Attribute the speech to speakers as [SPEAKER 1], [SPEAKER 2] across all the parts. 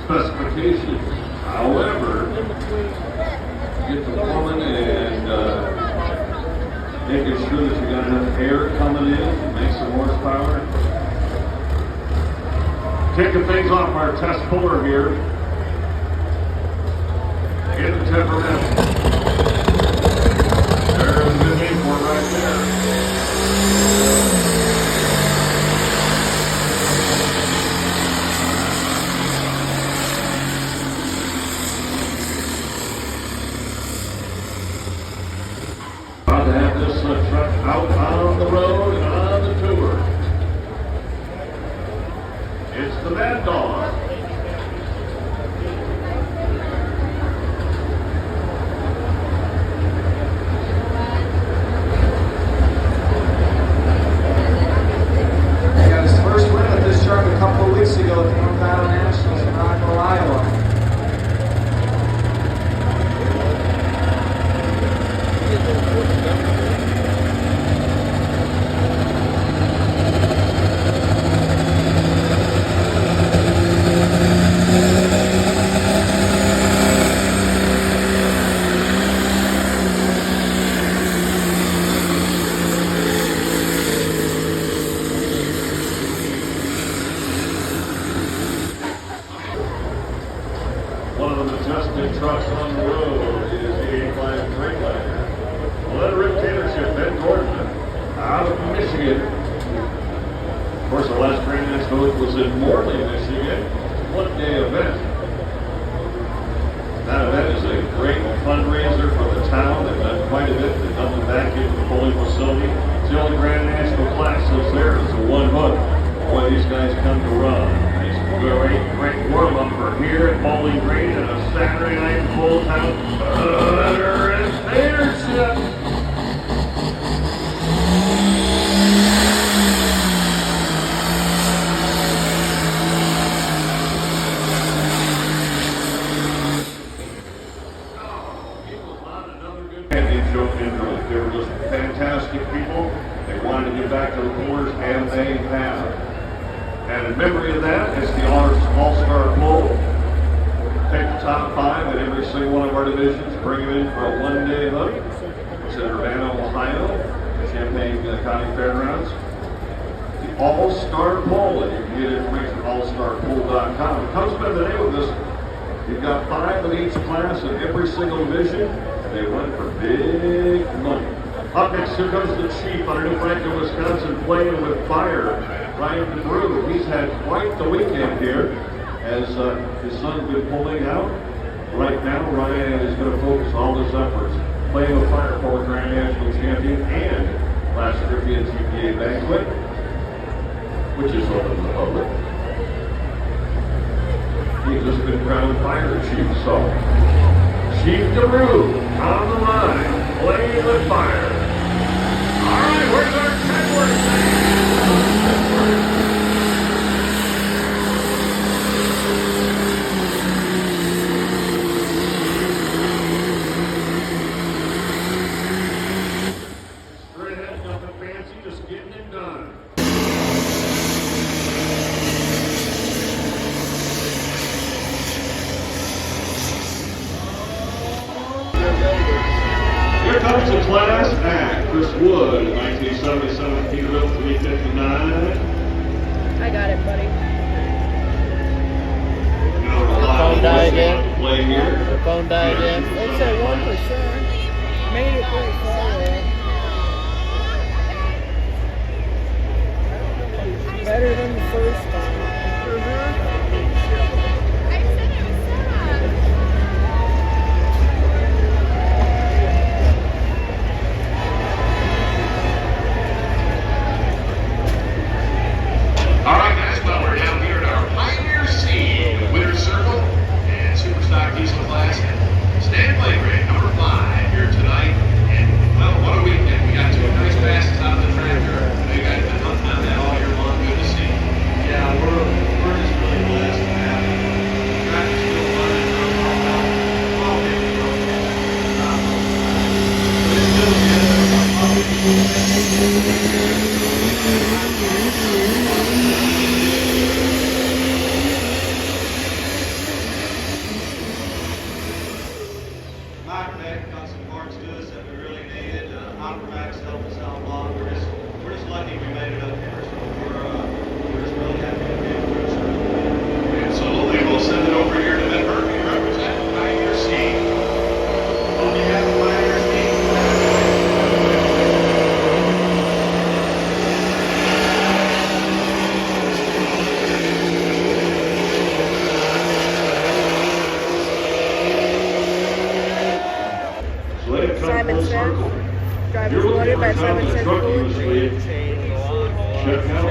[SPEAKER 1] specifications. However, get the plumbing and making sure that you got enough air coming in and make some horsepower. Kicking things off our test puller here. In the temperamental. There's a good name for it right there. About to have this truck out on the road and on the tour. It's the Mad Dog.
[SPEAKER 2] He got his first win with this truck a couple of weeks ago at the Pulltown Nationals in Rockville, Iowa.
[SPEAKER 1] One of the majestic trucks on the road is the 85 Freightliner. Let Rip Tailorships, Ben Gordon, out of Michigan. Of course, our last Grand National was in Morley, Michigan. One-day event. That event is a great fundraiser for the town. They've done quite a bit. They've done the back into the bowling facility. It's the only Grand National class that's there. It's a one hook. Boy, these guys come to run. Great warm-up for here at Bowling Green and a Saturday night in Pulltown. Leadership. It was not another good championship in They were just fantastic people. They wanted to get back to the course, and they have. And in memory of that, it's the All-Star Pull. Take the top 5 in every single one of our divisions, bring them in for a one-day hook. It's in Urbana, Ohio, Champaign County Fairgrounds. The All-Star Pull, and you can get information at allstarpull.com. It comes by the name of this. You've got 5 in each class in every single division. They run for big money. Up next, here comes the Chief out of New Franklin, Wisconsin, playing with fire. Ryan DeBrew, he's had quite the weekend here as his son's been pulling out. Right now, Ryan is going to focus all his efforts playing with fire for the Grand National Champion and last European GPA banquet, which is open to the public. He's just been crowned Fire Chief, so Chief DeBrew on the line, playing with fire. All right, where's our Kenworth? Straight ahead, nothing fancy, just getting it done. Here comes the class act. Chris Wood, 1977 Peterbilt 359.
[SPEAKER 3] I got it, buddy.
[SPEAKER 1] The
[SPEAKER 3] phone died again.
[SPEAKER 1] Play here.
[SPEAKER 3] The phone died again. It's at 1%. Made it pretty far there. Better than the first time.
[SPEAKER 4] All right, guys, well, we're down here at our Pioneer C, the winner's circle, and Superstock Diesel Class. Stan Blake, number 5 here tonight. And, well, what a weekend. We got 2 nice passes out of the tractor. You guys have been hunting on that all year long. Good to see.
[SPEAKER 2] Yeah,
[SPEAKER 1] you're looking
[SPEAKER 3] Running
[SPEAKER 1] for
[SPEAKER 3] back
[SPEAKER 1] a job in the
[SPEAKER 3] 7
[SPEAKER 1] truck
[SPEAKER 3] seconds.
[SPEAKER 1] industry, check out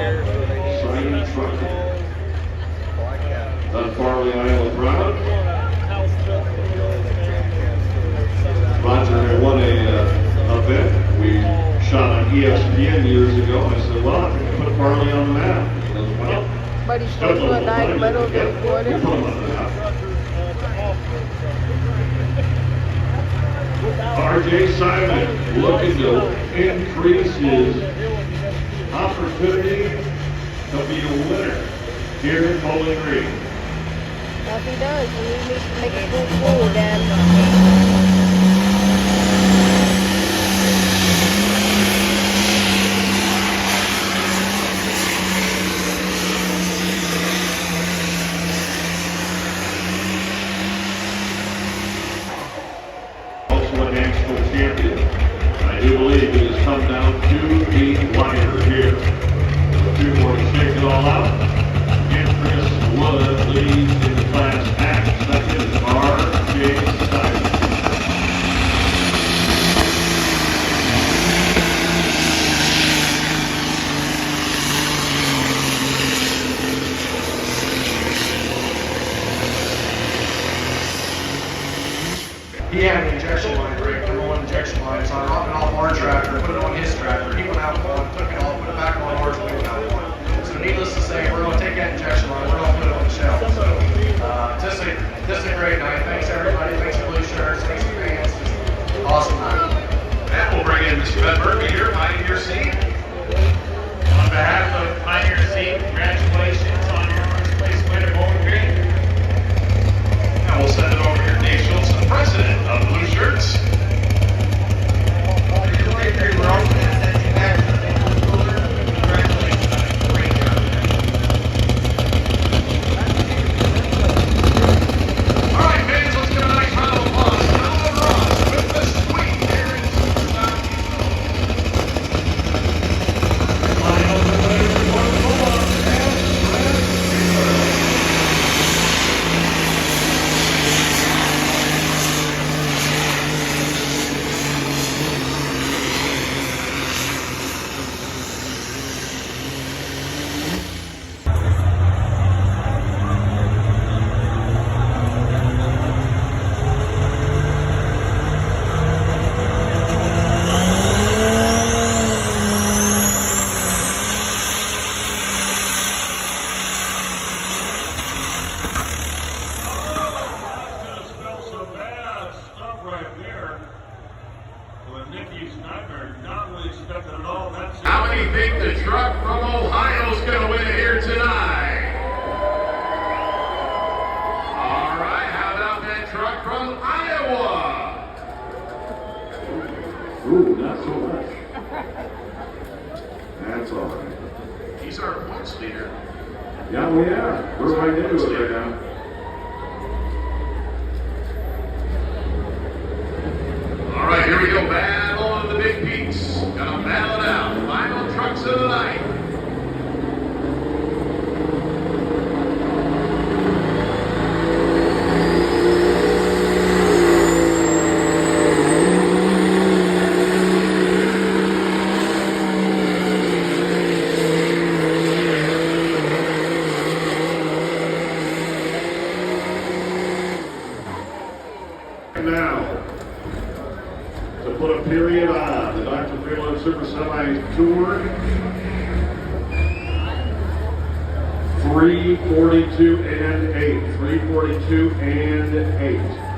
[SPEAKER 1] Signing Trucking. On Farley, Iowa proud. Roger and I won a event. We shot on ESPN years ago. I said, well, I think I put Farley on the map. He goes, well,
[SPEAKER 3] But he's supposed to a night medal
[SPEAKER 1] yeah,
[SPEAKER 3] this quarter.
[SPEAKER 1] we'll put him on the map. RJ Simon looking to increase his opportunity to be a winner here at Bowling Green.
[SPEAKER 3] If he does, we need to make it full then.
[SPEAKER 1] Also a national champion. I do believe it has come down to the wire here. The two more to shake it all out. And Chris Wood leads in the class act. Second is R.J. Simon.
[SPEAKER 2] He had an injection line break, number one injection line, so I dropped it off our tractor, put it on his tractor. He went out one, took it off, put it back on ours, we went out one. So needless to say, we're gonna take that injection line, we're gonna put it on the shelf. So, just a great night. Thanks everybody, thanks for blue shirts, thanks for fans. Just awesome night.
[SPEAKER 4] And we'll bring in Mr. Ben Murphy here, Pioneer Seed.
[SPEAKER 5] On behalf of Pioneer Seed, congratulations on your first place win at Bowling Green.
[SPEAKER 4] And we'll send it over here to Dave Schultz, the president of Blue Shirts. All right, fans, let's give a nice round of applause. Now the Ross with the sweep here in Superstar How many think the truck from Ohio is going to win it here tonight? All right, how about that truck from Iowa?
[SPEAKER 1] Ooh, not so much. That's all right.
[SPEAKER 4] He's our points leader.
[SPEAKER 1] Yeah, we are. We're right into it right now.
[SPEAKER 4] All right, here we go. Battle of the Big Peaks. Gonna battle it out. Final trucks of the night.
[SPEAKER 1] Now, to put a period on the Dr. Freeland Super Semi Tour, 342 and 8. 342 and 8.